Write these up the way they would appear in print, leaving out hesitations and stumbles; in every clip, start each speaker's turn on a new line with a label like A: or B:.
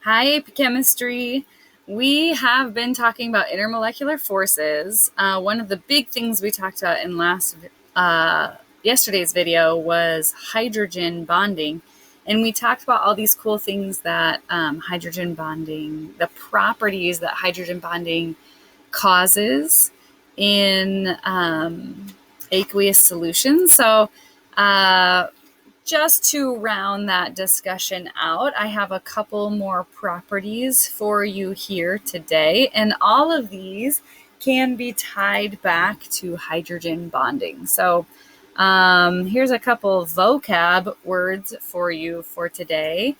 A: Hi, AP Chemistry. We have been talking about intermolecular forces. One of the big things we talked about in yesterday's video was hydrogen bonding. And we talked about all these cool things that hydrogen bonding, the properties that hydrogen bonding causes in aqueous solutions. So just to round that discussion out, I have a couple more properties for you here today, and all of these can be tied back to hydrogen bonding. So here's a couple vocab words for you for today.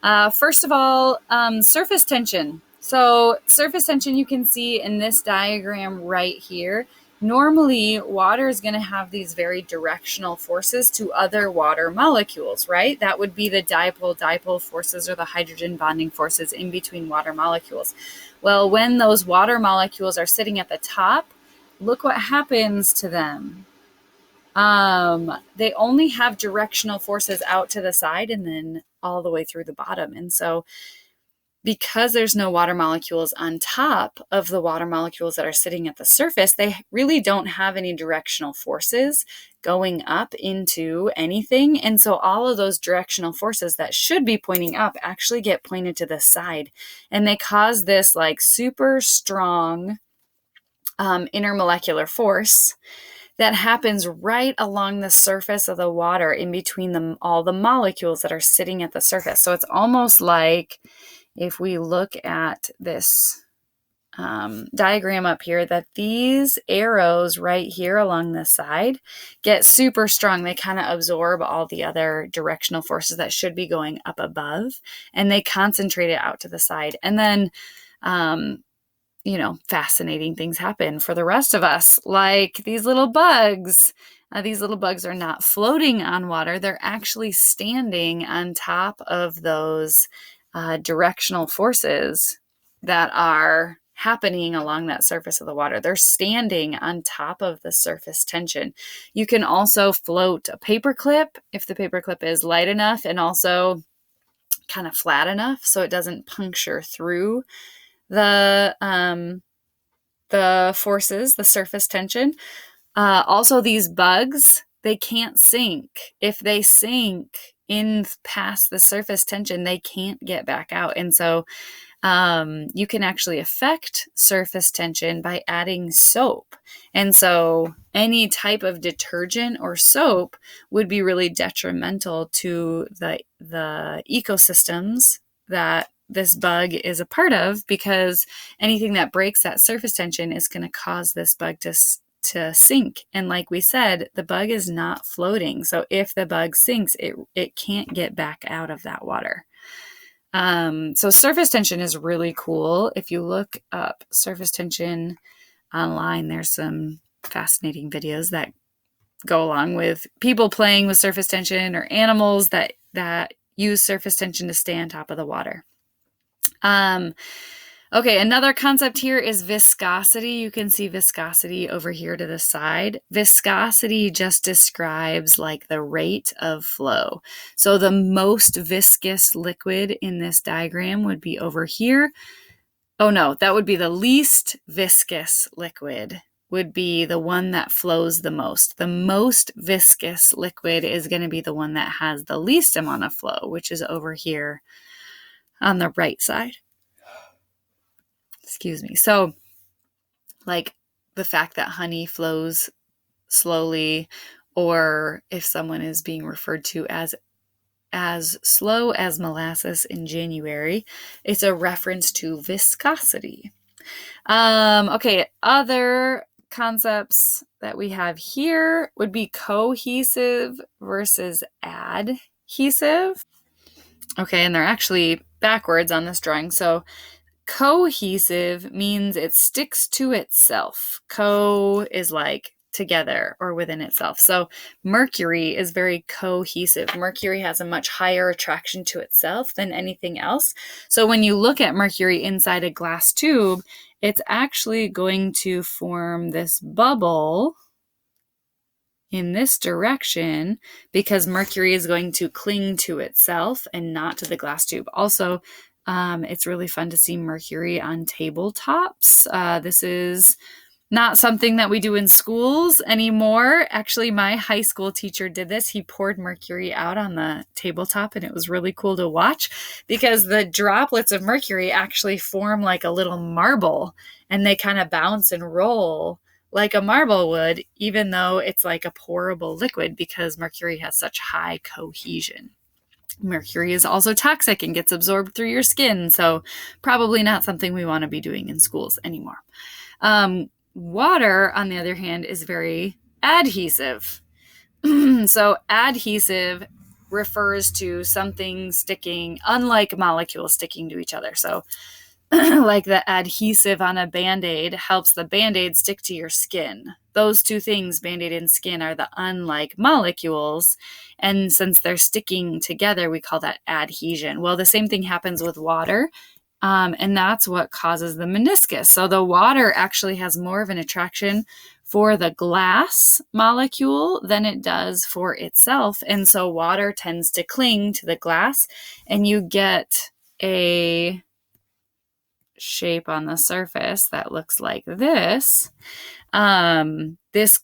A: First of all, surface tension. So surface tension you can see in this diagram right here. Normally, water is going to have these very directional forces to other water molecules, right? That would be the dipole-dipole forces or the hydrogen bonding forces in between water molecules. Well, when those water molecules are sitting at the top, look what happens to them. They only have directional forces out to the side and then all the way through the bottom. And so because there's no water molecules on top of the water molecules that are sitting at the surface, they really don't have any directional forces going up into anything. And so all of those directional forces that should be pointing up actually get pointed to the side. And they cause this like super strong intermolecular force that happens right along the surface of the water in between all the molecules that are sitting at the surface. So it's almost like if we look at this diagram up here, that these arrows right here along the side get super strong. They kind of absorb all the other directional forces that should be going up above, and they concentrate it out to the side. And then fascinating things happen for the rest of us, like these little bugs. These little bugs are not floating on water. They're actually standing on top of those directional forces that are happening along that surface of the water. They're standing on top of the surface tension. You can also float a paperclip if the paperclip is light enough and also kind of flat enough so it doesn't puncture through the forces, the surface tension. Also, these bugs, they can't sink. If they sink in past the surface tension, they can't get back out. And so you can actually affect surface tension by adding soap. And so any type of detergent or soap would be really detrimental to the ecosystems that this bug is a part of, because anything that breaks that surface tension is going to cause this bug to sink. And like we said, the bug is not floating. So if the bug sinks, it can't get back out of that water. So surface tension is really cool. If you look up surface tension online, there's some fascinating videos that go along with people playing with surface tension or animals that use surface tension to stay on top of the water. Okay, another concept here is viscosity. You can see viscosity over here to the side. Viscosity just describes like the rate of flow. So the most viscous liquid in this diagram would be over here. Oh no, that would be the least viscous liquid would be the one that flows the most. The most viscous liquid is going to be the one that has the least amount of flow, which is over here on the right side. Excuse me. So like the fact that honey flows slowly, or if someone is being referred to as slow as molasses in January, it's a reference to viscosity. Okay, other concepts that we have here would be cohesive versus adhesive. Okay, and they're actually backwards on this drawing. So cohesive means it sticks to itself. Co is like together or within itself. So mercury is very cohesive. Mercury has a much higher attraction to itself than anything else. So when you look at mercury inside a glass tube, it's actually going to form this bubble in this direction because mercury is going to cling to itself and not to the glass tube. Also, It's really fun to see mercury on tabletops. This is not something that we do in schools anymore. Actually, my high school teacher did this. He poured mercury out on the tabletop, and it was really cool to watch because the droplets of mercury actually form like a little marble, and they kind of bounce and roll like a marble would, even though it's like a pourable liquid because mercury has such high cohesion. Mercury is also toxic and gets absorbed through your skin, so probably not something we want to be doing in schools anymore. Water, on the other hand, is very adhesive. So adhesive refers to something sticking, unlike molecules sticking to each other. So like the adhesive on a Band-Aid helps the Band-Aid stick to your skin. Those two things, Band-Aid and skin, are the unlike molecules. And since they're sticking together, we call that adhesion. Well, the same thing happens with water. And that's what causes the meniscus. So the water actually has more of an attraction for the glass molecule than it does for itself. And so water tends to cling to the glass, and you get a shape on the surface that looks like this. This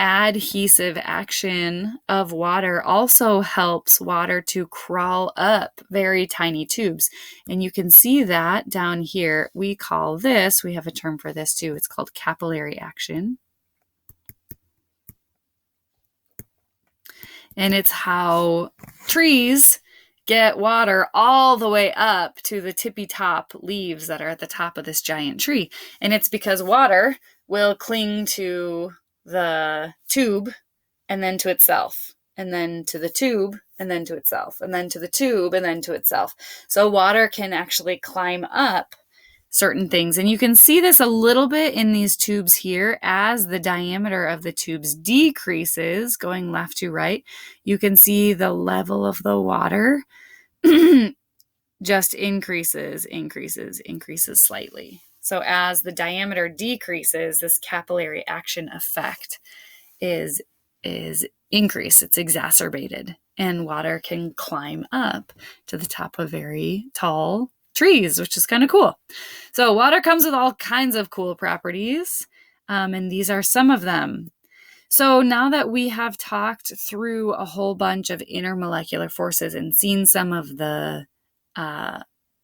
A: adhesive action of water also helps water to crawl up very tiny tubes. And you can see that down here. We have a term for this too. It's called capillary action. And it's how trees get water all the way up to the tippy top leaves that are at the top of this giant tree. And it's because water will cling to the tube and then to itself, and then to the tube and then to itself, and then to the tube and then to itself. So water can actually climb up certain things. And you can see this a little bit in these tubes here. As the diameter of the tubes decreases, going left to right, you can see the level of the water just increases slightly. So as the diameter decreases, this capillary action effect is increased. It's exacerbated, and water can climb up to the top of very tall trees, which is kind of cool. So water comes with all kinds of cool properties, and these are some of them. So now that we have talked through a whole bunch of intermolecular forces and seen some of the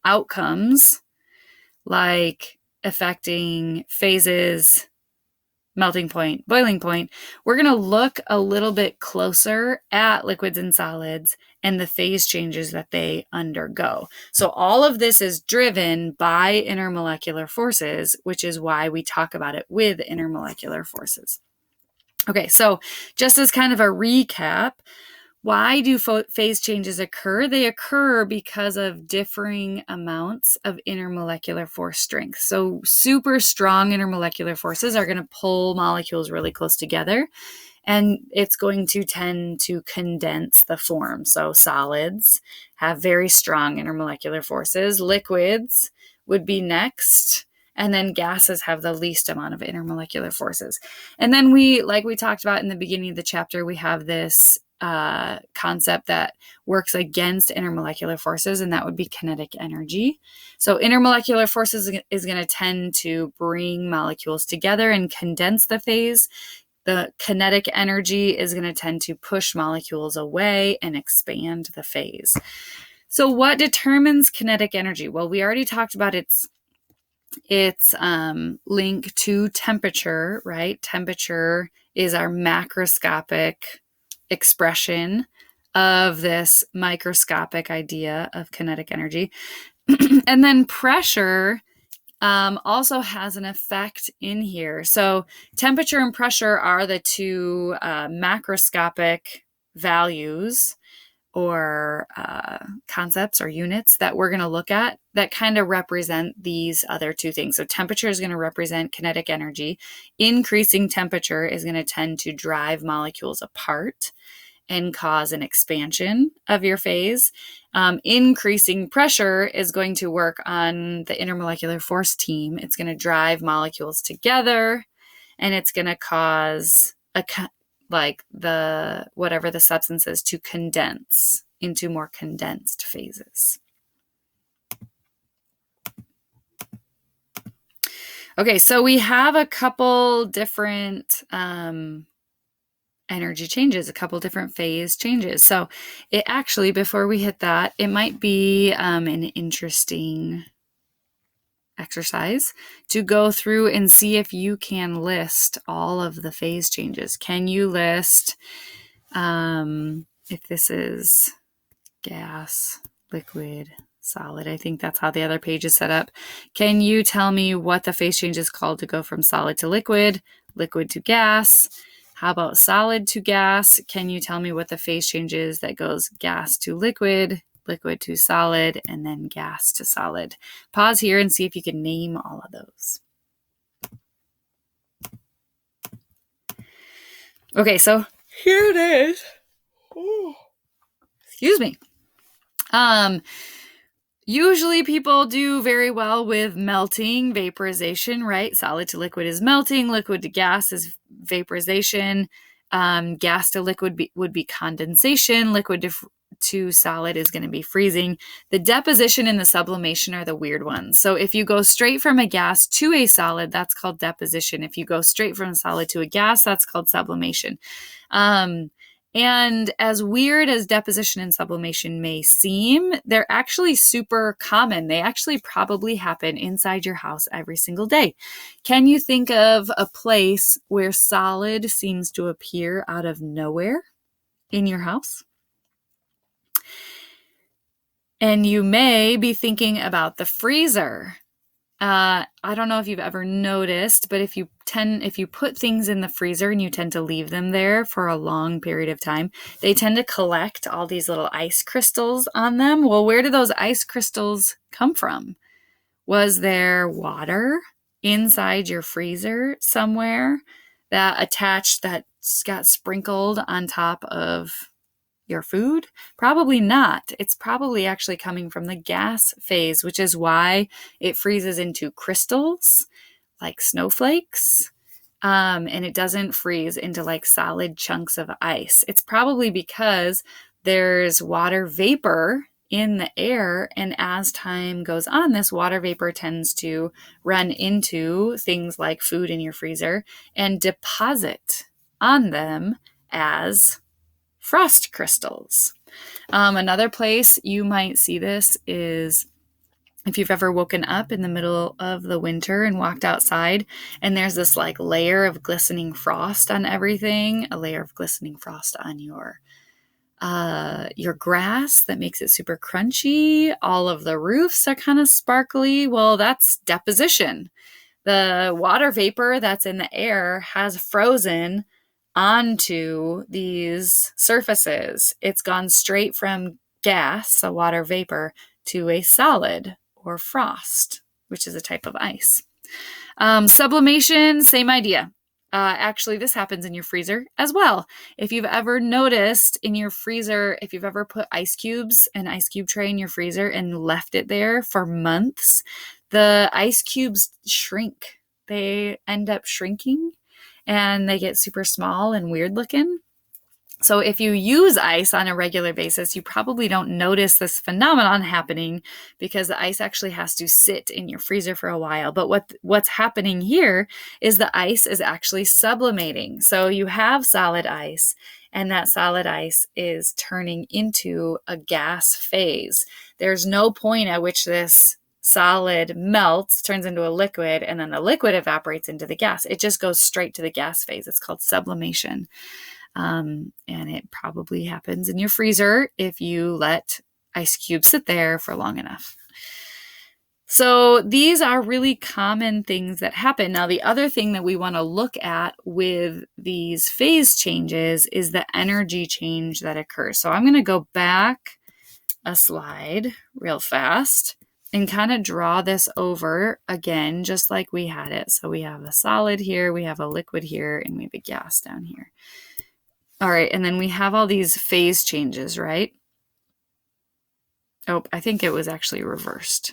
A: outcomes, like affecting phases, melting point, boiling point, we're going to look a little bit closer at liquids and solids and the phase changes that they undergo. So all of this is driven by intermolecular forces, which is why we talk about it with intermolecular forces. Okay, so just as kind of a recap, why do phase changes occur? They occur because of differing amounts of intermolecular force strength. So super strong intermolecular forces are going to pull molecules really close together, and it's going to tend to condense the form. So solids have very strong intermolecular forces. Liquids would be next. And then gases have the least amount of intermolecular forces. And then like we talked about in the beginning of the chapter, we have this concept that works against intermolecular forces, and that would be kinetic energy. So intermolecular forces is going to tend to bring molecules together and condense the phase. The kinetic energy is going to tend to push molecules away and expand the phase. So what determines kinetic energy? Well, we already talked about its link to temperature, right? Temperature is our macroscopic expression of this microscopic idea of kinetic energy. And then pressure also has an effect in here. So temperature and pressure are the two macroscopic values or concepts or units that we're going to look at that kind of represent these other two things. So temperature is going to represent kinetic energy. Increasing temperature is going to tend to drive molecules apart and cause an expansion of your phase. Increasing pressure is going to work on the intermolecular force team. It's going to drive molecules together, and it's going to cause whatever the substance is to condense into more condensed phases. Okay, so we have a couple different energy changes, a couple different phase changes. So it actually, before we hit that, it might be an interesting exercise to go through and see if you can list all of the phase changes. Can you list if this is gas, liquid, solid? I think that's how the other page is set up. Can you tell me what the phase change is called to go from solid to liquid, liquid to gas? How about solid to gas? Can you tell me what the phase change is that goes gas to liquid, liquid to solid, and then gas to solid? Pause here and see if you can name all of those. Okay, so here it is. Ooh. Excuse me. Usually people do very well with melting, vaporization, right? Solid to liquid is melting, liquid to gas is vaporization, gas to liquid would be condensation, liquid to solid is going to be freezing. The deposition and the sublimation are the weird ones. So if you go straight from a gas to a solid, that's called deposition. If you go straight from a solid to a gas, that's called sublimation. And as weird as deposition and sublimation may seem, they're actually super common. They actually probably happen inside your house every single day. Can you think of a place where solid seems to appear out of nowhere in your house? And you may be thinking about the freezer. I don't know if you've ever noticed, but if you put things in the freezer and you tend to leave them there for a long period of time, they tend to collect all these little ice crystals on them. Well, where do those ice crystals come from? Was there water inside your freezer somewhere that got sprinkled on top of your food? Probably not. It's probably actually coming from the gas phase, which is why it freezes into crystals like snowflakes, and it doesn't freeze into like solid chunks of ice. It's probably because there's water vapor in the air, and as time goes on, this water vapor tends to run into things like food in your freezer and deposit on them as frost crystals. Another place you might see this is if you've ever woken up in the middle of the winter and walked outside and there's this like layer of glistening frost on everything, a layer of glistening frost on your grass that makes it super crunchy. All of the roofs are kind of sparkly. Well, that's deposition. The water vapor that's in the air has frozen onto these surfaces. It's gone straight from gas, so water vapor, to a solid or frost, which is a type of ice. Sublimation, same idea. Actually, this happens in your freezer as well. If you've ever noticed in your freezer, if you've ever put ice cubes, an ice cube tray in your freezer and left it there for months, the ice cubes shrink. They end up shrinking and they get super small and weird looking. So if you use ice on a regular basis, you probably don't notice this phenomenon happening because the ice actually has to sit in your freezer for a while. But what's happening here is the ice is actually sublimating. So you have solid ice, and that solid ice is turning into a gas phase. There's no point at which this solid melts, turns into a liquid, and then the liquid evaporates into the gas. It just goes straight to the gas phase. It's called sublimation. And it probably happens in your freezer if you let ice cubes sit there for long enough. So these are really common things that happen. Now, the other thing that we want to look at with these phase changes is the energy change that occurs. So I'm going to go back a slide real fast and kind of draw this over again, just like we had it. So we have a solid here, we have a liquid here, and we have a gas down here. All right, and then we have all these phase changes, right? Oh, I think it was actually reversed.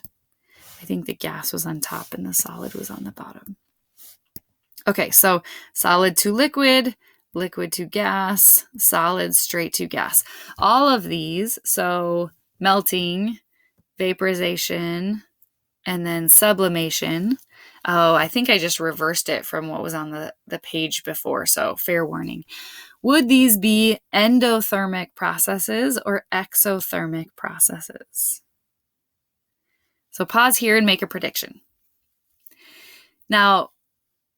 A: I think the gas was on top and the solid was on the bottom. Okay, so solid to liquid, liquid to gas, solid straight to gas. All of these, so melting, vaporization, and then sublimation, Oh, I think I just reversed it from what was on the page before, so fair warning. Would these be endothermic processes or exothermic processes? So pause here and make a prediction. Now,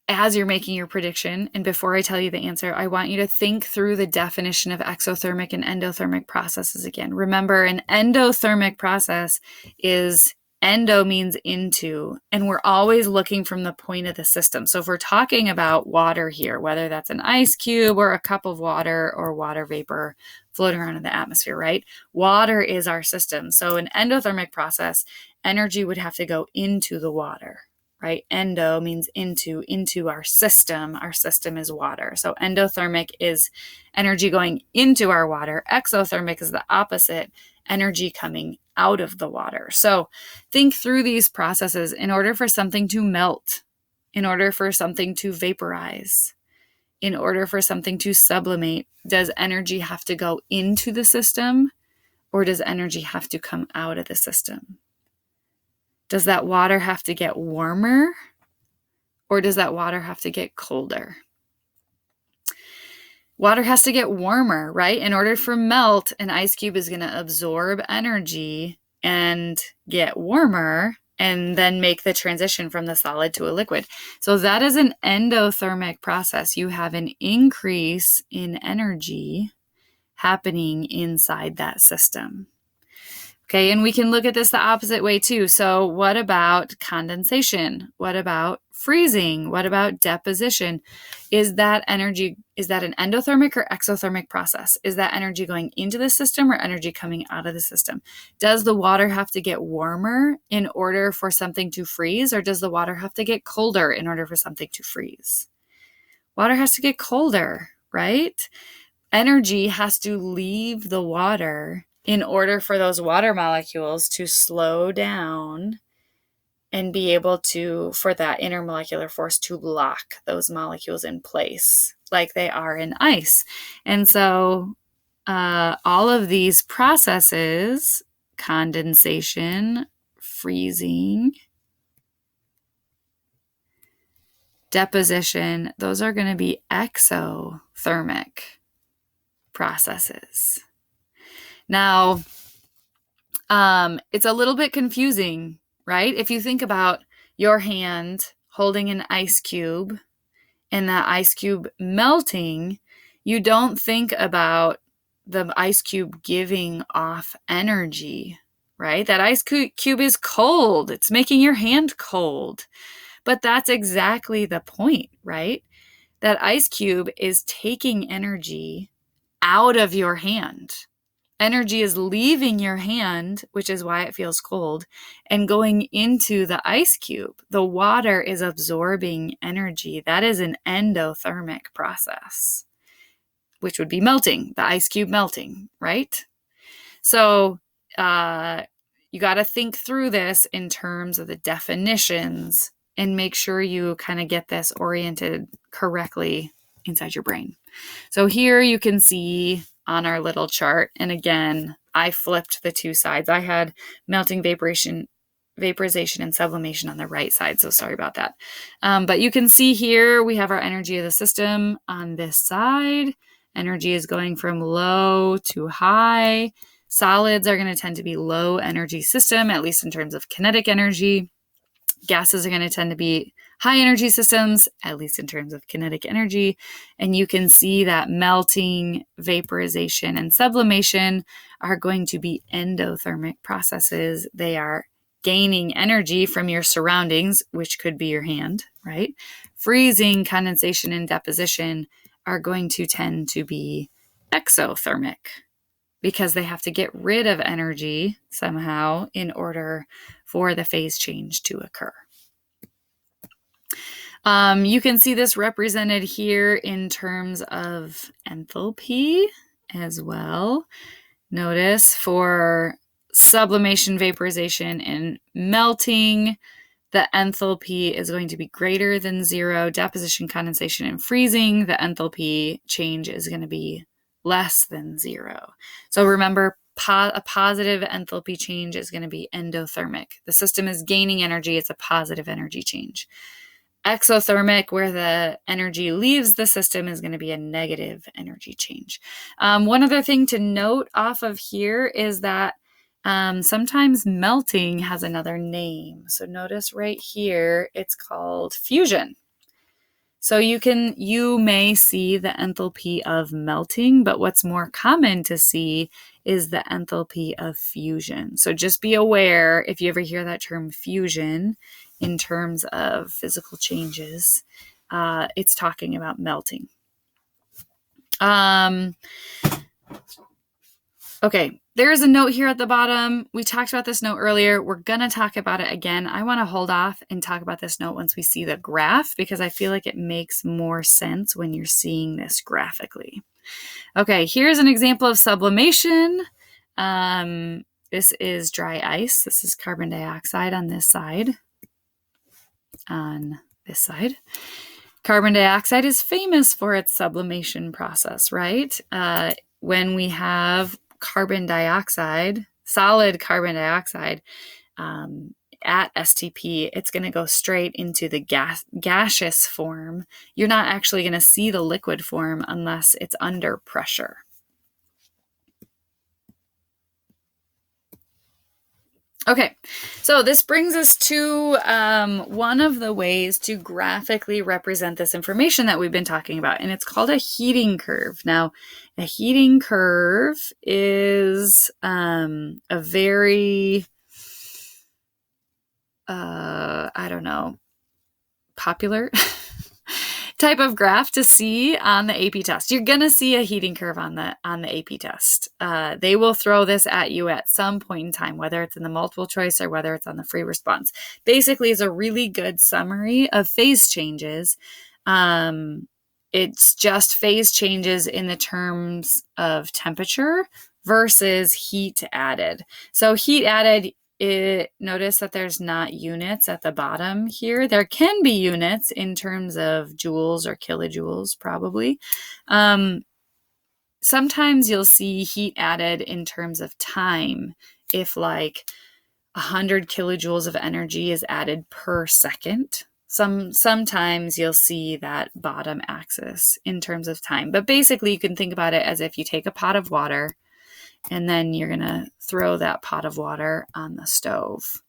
A: as you're making your prediction, and before I tell you the answer, I want you to think through the definition of exothermic and endothermic processes again. Remember, an endothermic process is endo means into, and we're always looking from the point of the system. So if we're talking about water here, whether that's an ice cube or a cup of water or water vapor floating around in the atmosphere, right? Water is our system. So an endothermic process, energy would have to go into the water. Right? Endo means into our system. Our system is water. So endothermic is energy going into our water. Exothermic is the opposite, energy coming out of the water. So think through these processes. In order for something to melt, in order for something to vaporize, in order for something to sublimate, does energy have to go into the system, or does energy have to come out of the system? Does that water have to get warmer, or does that water have to get colder? Water has to get warmer, right? In order for melt, an ice cube is going to absorb energy and get warmer and then make the transition from the solid to a liquid. So that is an endothermic process. You have an increase in energy happening inside that system. Okay, and we can look at this the opposite way too. So what about condensation? What about freezing? What about deposition? Is that an endothermic or exothermic process? Is that energy going into the system or energy coming out of the system? Does the water have to get warmer in order for something to freeze, or does the water have to get colder in order for something to freeze? Water has to get colder, right? Energy has to leave the water in order for those water molecules to slow down and be able to, for that intermolecular force to lock those molecules in place like they are in ice. And so all of these processes, condensation, freezing, deposition, those are going to be exothermic processes. Now, it's a little bit confusing, right? If you think about your hand holding an ice cube and that ice cube melting, you don't think about the ice cube giving off energy, right? That ice cube is cold. It's making your hand cold. But that's exactly the point, right? That ice cube is taking energy out of your hand. Energy is leaving your hand, which is why it feels cold, and going into the ice cube. The water is absorbing energy. That is an endothermic process, which would be melting, the ice cube melting, right? So you got to think through this in terms of the definitions and make sure you kind of get this oriented correctly inside your brain. So here you can see on our little chart, and again, I flipped the two sides. I had melting, vaporization, and sublimation on the right side, so sorry about that. But you can see here we have our energy of the system on this side. Energy is going from low to high. Solids are going to tend to be low energy system, at least in terms of kinetic energy. Gases are going to tend to be high energy systems, at least in terms of kinetic energy. And you can see that melting, vaporization, and sublimation are going to be endothermic processes. They are gaining energy from your surroundings, which could be your hand, right? Freezing, condensation, and deposition are going to tend to be exothermic because they have to get rid of energy somehow in order for the phase change to occur. You can see this represented here in terms of enthalpy as well. Notice for sublimation, vaporization, and melting, the enthalpy is going to be greater than 0. Deposition, condensation, and freezing, the enthalpy change is going to be less than 0. So remember, a positive enthalpy change is going to be endothermic. The system is gaining energy. It's a positive energy change. Exothermic, where the energy leaves the system, is going to be a negative energy change. One other thing to note off of here is that sometimes melting has another name. So notice right here, it's called fusion. So you may see the enthalpy of melting, but what's more common to see is the enthalpy of fusion. So just be aware if you ever hear that term fusion in terms of physical changes, it's talking about melting. Okay, there's a note here at the bottom. We talked about this note earlier. We're going to talk about it again. I want to hold off and talk about this note once we see the graph, because I feel like it makes more sense when you're seeing this graphically. Okay, here's an example of sublimation. This is dry ice. This is carbon dioxide on this side. On this side. Carbon dioxide is famous for its sublimation process, right? When we have carbon dioxide, solid carbon dioxide, at STP, it's going to go straight into the gaseous form. You're not actually going to see the liquid form unless it's under pressure. Okay, so this brings us to one of the ways to graphically represent this information that we've been talking about, and it's called a heating curve. Now, a heating curve is a very, popular type of graph to see on the AP test. You're going to see a heating curve on the AP test. They will throw this at you at some point in time, whether it's in the multiple choice or whether it's on the free response. Basically, it's a really good summary of phase changes. It's just phase changes in the terms of temperature versus heat added. So heat added, notice that there's not units at the bottom here. There can be units in terms of joules or kilojoules, probably. Sometimes you'll see heat added in terms of time, if like 100 kilojoules of energy is added per second. Sometimes you'll see that bottom axis in terms of time. But basically, you can think about it as if you take a pot of water, and then you're going to throw that pot of water on the stove,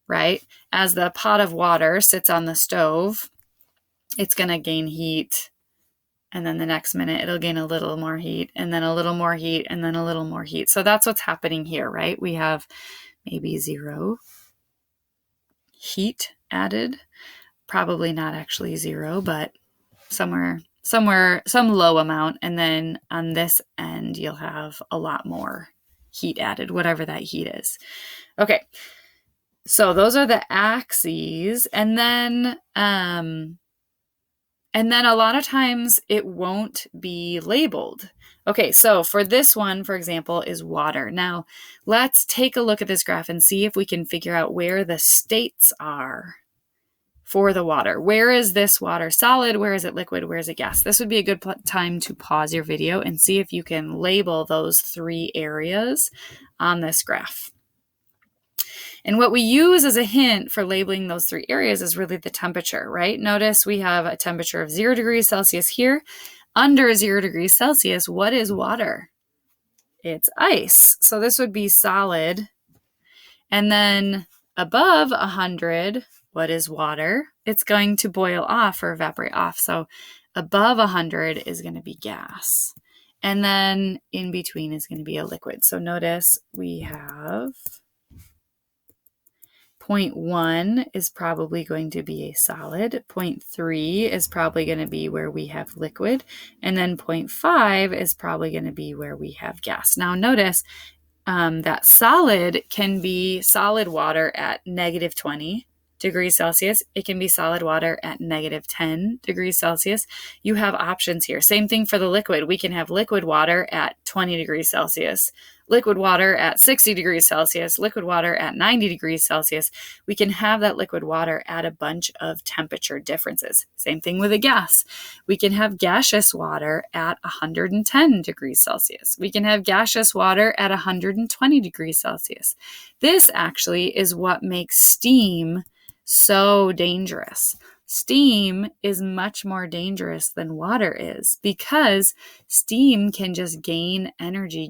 A: right? As the pot of water sits on the stove, it's going to gain heat. And then the next minute, it'll gain a little more heat, and then a little more heat, and then a little more heat. So that's what's happening here, right? We have maybe 0 heat added. Probably not actually 0, but somewhere, some low amount. And then on this end, you'll have a lot more heat added, whatever that heat is. Okay. So those are the axes. And then a lot of times it won't be labeled. Okay. So for this one, for example, is water. Now let's take a look at this graph and see if we can figure out where the states are for the water. Where is this water solid? Where is it liquid? Where is it gas? This would be a good time to pause your video and see if you can label those 3 areas on this graph. And what we use as a hint for labeling those 3 areas is really the temperature, right? Notice we have a temperature of 0 degrees Celsius here. Under 0 degrees Celsius, what is water? It's ice. So this would be solid. And then above 100, what is water? It's going to boil off or evaporate off. So above 100 is going to be gas. And then in between is going to be a liquid. So notice we have 0.1 is probably going to be a solid. 0.3 is probably going to be where we have liquid. And then 0.5 is probably going to be where we have gas. Now notice that solid can be solid water at negative 20 degrees Celsius. It can be solid water at negative 10 degrees Celsius. You have options here. Same thing for the liquid. We can have liquid water at 20 degrees Celsius, liquid water at 60 degrees Celsius, liquid water at 90 degrees Celsius. We can have that liquid water at a bunch of temperature differences. Same thing with a gas. We can have gaseous water at 110 degrees Celsius. We can have gaseous water at 120 degrees Celsius. This actually is what makes steam so dangerous. Steam is much more dangerous than water is because steam can just gain energy,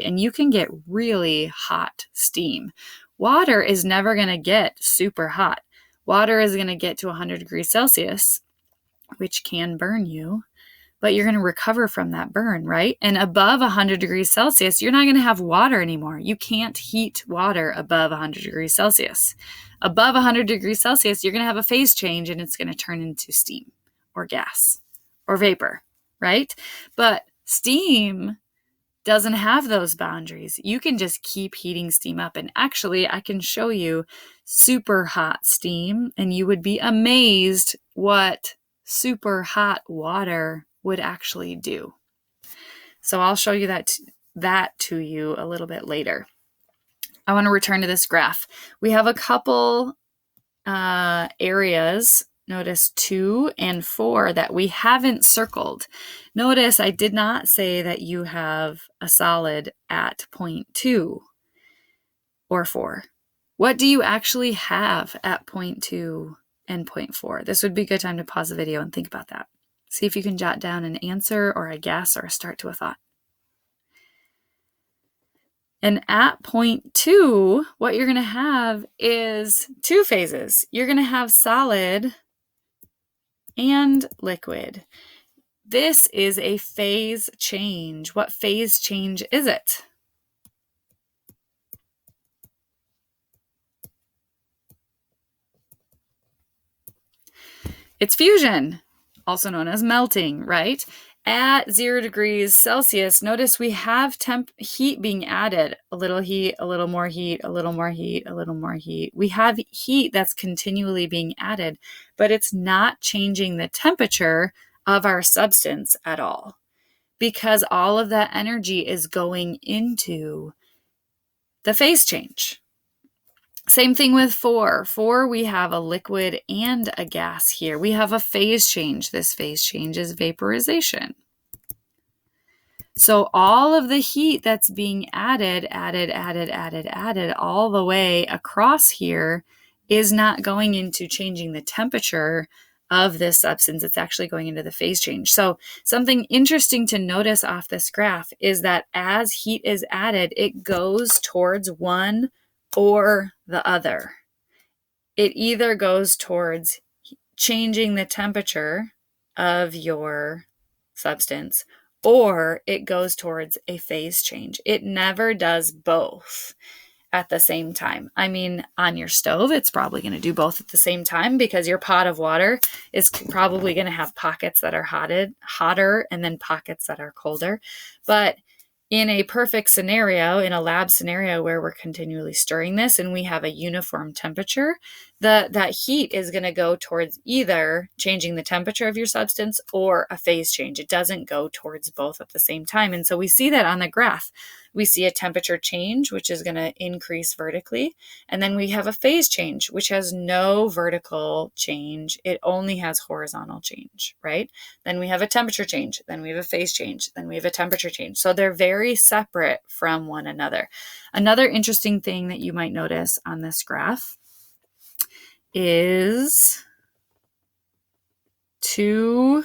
A: and you can get really hot steam. Water is never going to get super hot. Water is going to get to 100 degrees Celsius, which can burn you, but you're going to recover from that burn, right? And above 100 degrees Celsius, you're not going to have water anymore. You can't heat water above 100 degrees Celsius. Above 100 degrees Celsius, you're going to have a phase change and it's going to turn into steam or gas or vapor, right? But steam doesn't have those boundaries. You can just keep heating steam up. And actually, I can show you super hot steam, and you would be amazed what super hot water would actually do. So I'll show you that to you a little bit later. I want to return to this graph. We have a couple areas, notice 2 and 4, that we haven't circled. Notice I did not say that you have a solid at point 2 or 4. What do you actually have at point 2 and point 4? This would be a good time to pause the video and think about that. See if you can jot down an answer or a guess or a start to a thought. And at point 2, what you're going to have is 2 phases. You're going to have solid and liquid. This is a phase change. What phase change is it? It's fusion, also known as melting, right? At 0 degrees Celsius, notice we have heat being added. A little heat, a little more heat, a little more heat, a little more heat. We have heat that's continually being added, but it's not changing the temperature of our substance at all because all of that energy is going into the phase change. Same thing with 4. 4, we have a liquid and a gas here. We have a phase change. This phase change is vaporization. So all of the heat that's being added all the way across here is not going into changing the temperature of this substance. It's actually going into the phase change. So something interesting to notice off this graph is that as heat is added, it goes towards one or the other. It either goes towards changing the temperature of your substance or it goes towards a phase change. It never does both at the same time. I mean, on your stove, it's probably going to do both at the same time because your pot of water is probably going to have pockets that are hotter and then pockets that are colder. But in a perfect scenario, in a lab scenario where we're continually stirring this and we have a uniform temperature, that heat is going to go towards either changing the temperature of your substance or a phase change. It doesn't go towards both at the same time. And so we see that on the graph. We see a temperature change, which is going to increase vertically. And then we have a phase change, which has no vertical change. It only has horizontal change, right? Then we have a temperature change. Then we have a phase change. Then we have a temperature change. So they're very separate from one another. Another interesting thing that you might notice on this graph is 2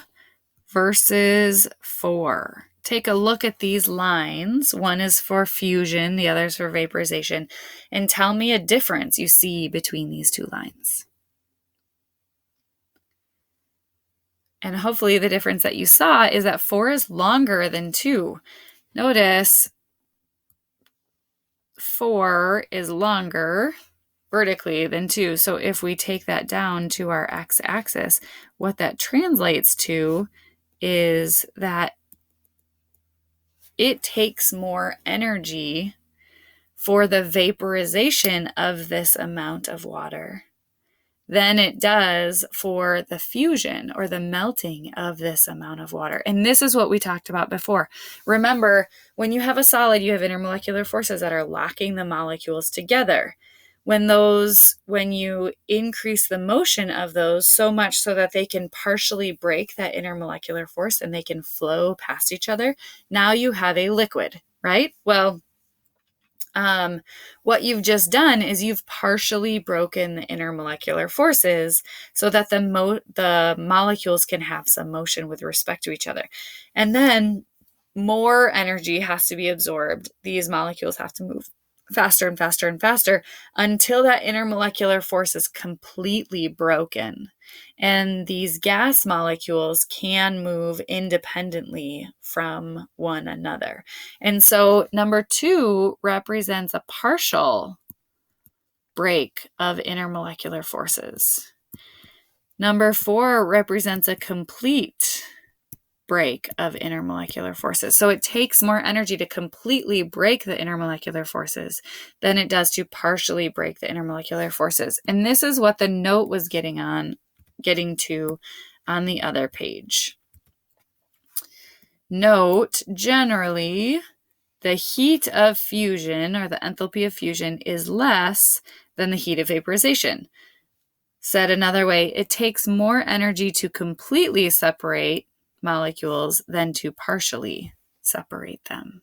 A: versus 4. Take a look at these lines. One is for fusion, the other is for vaporization, and tell me a difference you see between these two lines. And hopefully the difference that you saw is that 4 is longer than 2. Notice 4 is longer vertically than 2. So if we take that down to our x-axis, what that translates to is that it takes more energy for the vaporization of this amount of water than it does for the fusion or the melting of this amount of water. And this is what we talked about before. Remember, when you have a solid, you have intermolecular forces that are locking the molecules together. When you increase the motion of those so much so that they can partially break that intermolecular force and they can flow past each other, now you have a liquid, right? Well, what you've just done is you've partially broken the intermolecular forces so that the molecules can have some motion with respect to each other. And then more energy has to be absorbed. These molecules have to move faster and faster and faster until that intermolecular force is completely broken. And these gas molecules can move independently from one another. And so number 2 represents a partial break of intermolecular forces. Number 4 represents a complete break of intermolecular forces. So it takes more energy to completely break the intermolecular forces than it does to partially break the intermolecular forces. And this is what the note was getting to on the other page. Note, generally, the heat of fusion, or the enthalpy of fusion, is less than the heat of vaporization. Said another way, it takes more energy to completely separate molecules than to partially separate them.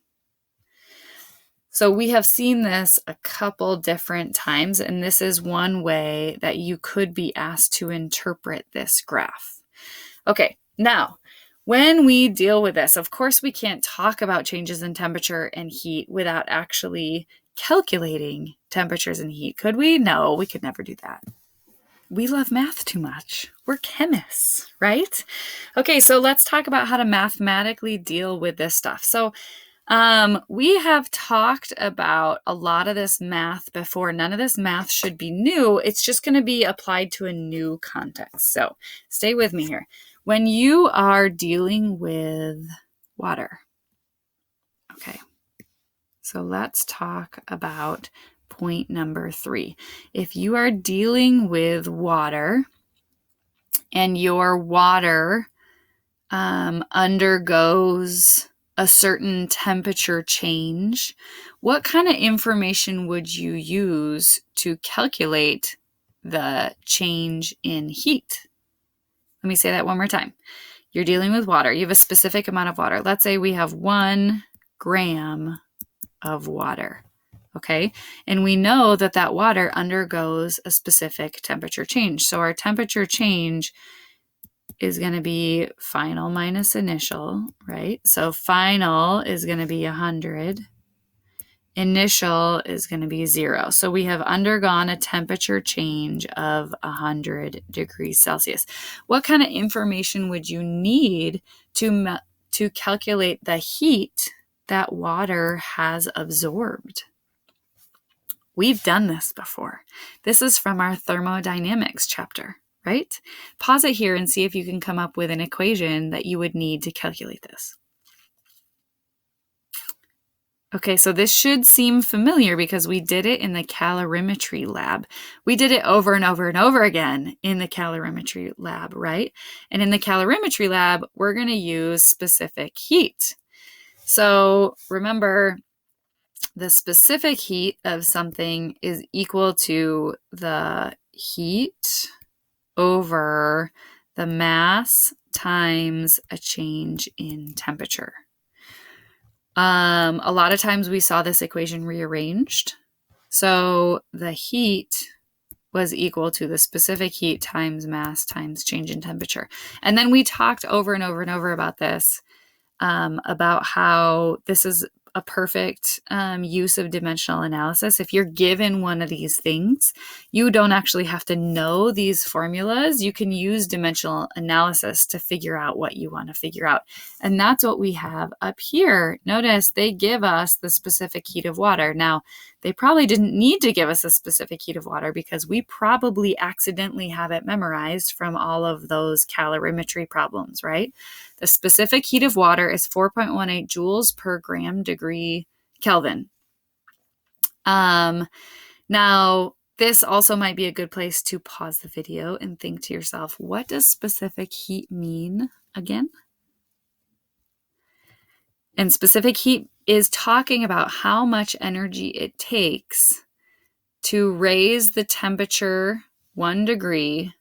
A: So we have seen this a couple different times, and this is one way that you could be asked to interpret this graph. Okay, now, when we deal with this, of course, we can't talk about changes in temperature and heat without actually calculating temperatures and heat. Could we? No, we could never do that. We love math too much. We're chemists, right? Okay, so let's talk about how to mathematically deal with this stuff. So we have talked about a lot of this math before. None of this math should be new. It's just going to be applied to a new context. So stay with me here. When you are dealing with water, okay, so let's talk about point number 3. If you are dealing with water and your water undergoes a certain temperature change, what kind of information would you use to calculate the change in heat? Let me say that one more time. You're dealing with water. You have a specific amount of water. Let's say we have 1 gram of water. Okay, and we know that that water undergoes a specific temperature change. So our temperature change is going to be final minus initial, right? So final is going to be 100. Initial is going to be 0. So we have undergone a temperature change of 100 degrees Celsius. What kind of information would you need to calculate the heat that water has absorbed? We've done this before. This is from our thermodynamics chapter, right? Pause it here and see if you can come up with an equation that you would need to calculate this. Okay, so this should seem familiar because we did it in the calorimetry lab. We did it over and over and over again in the calorimetry lab, right? And in the calorimetry lab, we're going to use specific heat. So remember, the specific heat of something is equal to the heat over the mass times a change in temperature. A lot of times we saw this equation rearranged. So the heat was equal to the specific heat times mass times change in temperature. And then we talked over and over and over about this, about how this is a perfect use of dimensional analysis. If you're given one of these things, you don't actually have to know these formulas. You can use dimensional analysis to figure out what you want to figure out. And that's what we have up here. Notice they give us the specific heat of water. Now, they probably didn't need to give us a specific heat of water because we probably accidentally have it memorized from all of those calorimetry problems, right? The specific heat of water is 4.18 joules per gram degree Kelvin. Now, This also might be a good place to pause the video and think to yourself, what does specific heat mean again? And specific heat is talking about how much energy it takes to raise the temperature 1 degree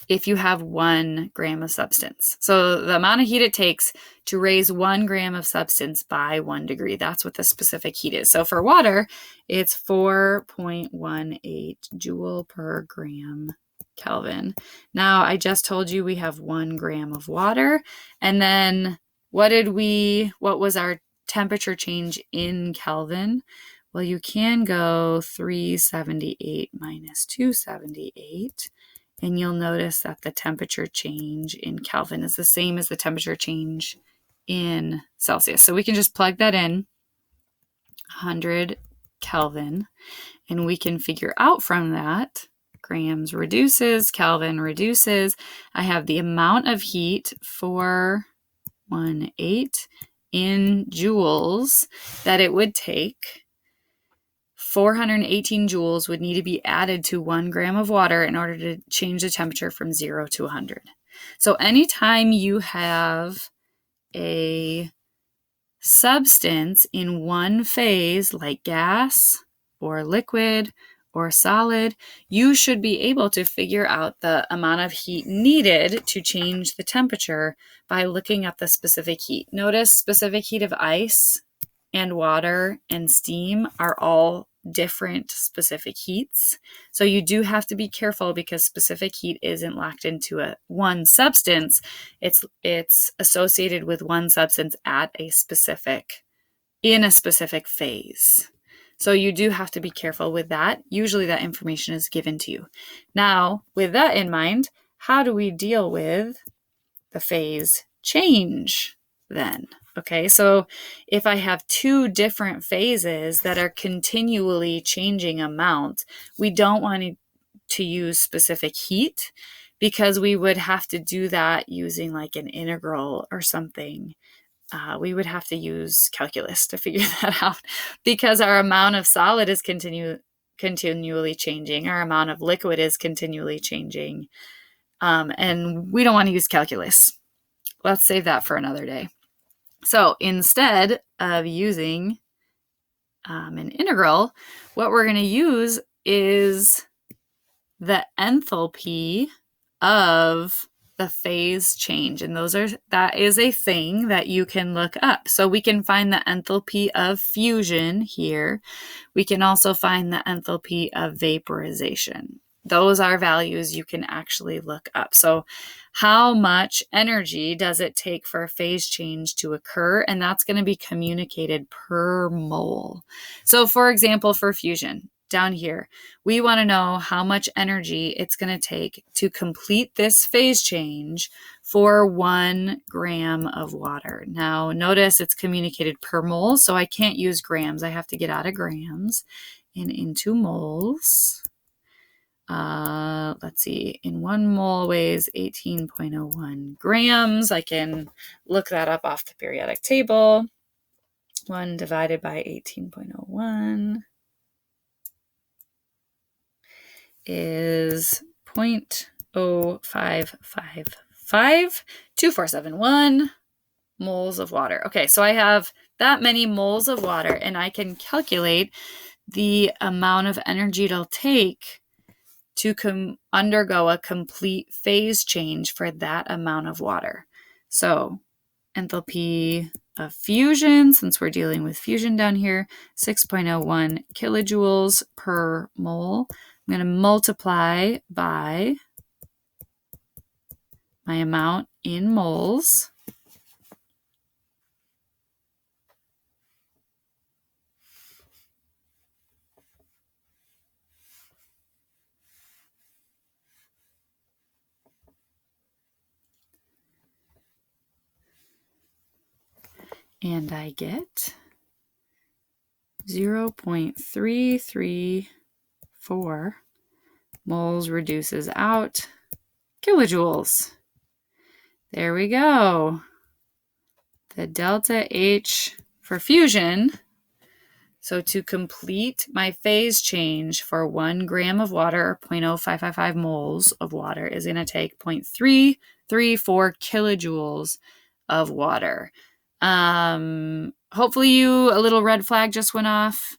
A: if you have 1 gram of substance. So the amount of heat it takes to raise 1 gram of substance by 1 degree, that's what the specific heat is. So for water, it's 4.18 joule per gram Kelvin. Now, I just told you we have 1 gram of water. And then what was our temperature change in Kelvin? Well, you can go 378 minus 278. And you'll notice that the temperature change in Kelvin is the same as the temperature change in Celsius. So we can just plug that in, 100 Kelvin, and we can figure out from that, grams reduces, Kelvin reduces. I have the amount of heat, 418 in joules, that it would take. 418 joules would need to be added to 1 gram of water in order to change the temperature from 0 to 100. So anytime you have a substance in one phase, like gas or liquid or solid, you should be able to figure out the amount of heat needed to change the temperature by looking at the specific heat. Notice specific heat of ice and water and steam are all different specific heats. So you do have to be careful because specific heat isn't locked into one substance. It's associated with one substance in a specific phase. So you do have to be careful with that. Usually that information is given to you. Now, with that in mind, how do we deal with the phase change then? Okay, so if I have 2 different phases that are continually changing amount, we don't want to use specific heat because we would have to do that using like an integral or something. We would have to use calculus to figure that out because our amount of solid is continually changing. Our amount of liquid is continually changing. And we don't want to use calculus. Let's save that for another day. So instead of using an integral, what we're going to use is the enthalpy of the phase change. And that is a thing that you can look up. So we can find the enthalpy of fusion here. We can also find the enthalpy of vaporization. Those are values you can actually look up. So how much energy does it take for a phase change to occur? And that's going to be communicated per mole. So for example, for fusion, down here, we want to know how much energy it's going to take to complete this phase change for 1 gram of water. Now, notice it's communicated per mole, so I can't use grams. I have to get out of grams and into moles. Let's see, in 1 mole weighs 18.01 grams. I can look that up off the periodic table. 1 divided by 18.01 is 0.05552471 moles of water. Okay, so I have that many moles of water, and I can calculate the amount of energy it'll take to undergo a complete phase change for that amount of water. So enthalpy of fusion, since we're dealing with fusion down here, 6.01 kilojoules per mole. I'm going to multiply by my amount in moles. And I get 0.334 moles reduces out kilojoules. There we go. The delta H for fusion So to complete my phase change for 1 gram of water, or 0.0555 moles of water, is going to take 0.334 kilojoules of water. Hopefully a little red flag just went off,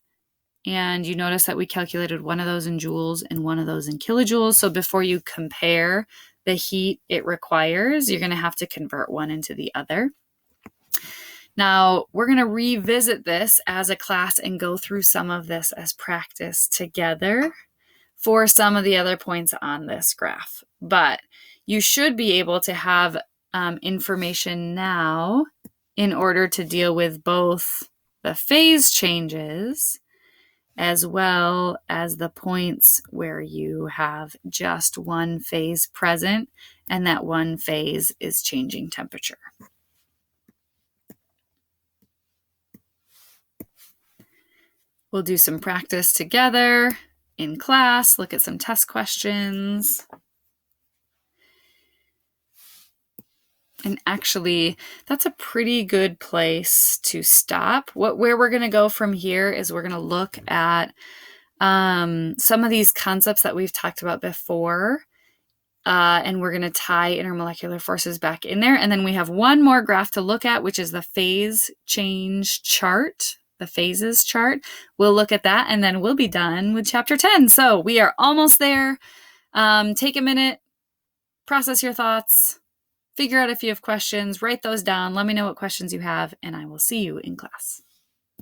A: and you notice that we calculated one of those in joules and one of those in kilojoules. So before you compare the heat it requires, you're going to have to convert one into the other. Now, we're going to revisit this as a class and go through some of this as practice together for some of the other points on this graph. But you should be able to have information now in order to deal with both the phase changes as well as the points where you have just one phase present and that one phase is changing temperature. We'll do some practice together in class, look at some test questions. And actually, that's a pretty good place to stop. Where we're going to go from here is we're going to look at some of these concepts that we've talked about before, and we're going to tie intermolecular forces back in there. And then we have one more graph to look at, which is the phase change chart. The phases chart. We'll look at that and then we'll be done with chapter 10. So we are almost there. Take a minute, process your thoughts, figure out if you have questions, write those down. Let me know what questions you have, and I will see you in class.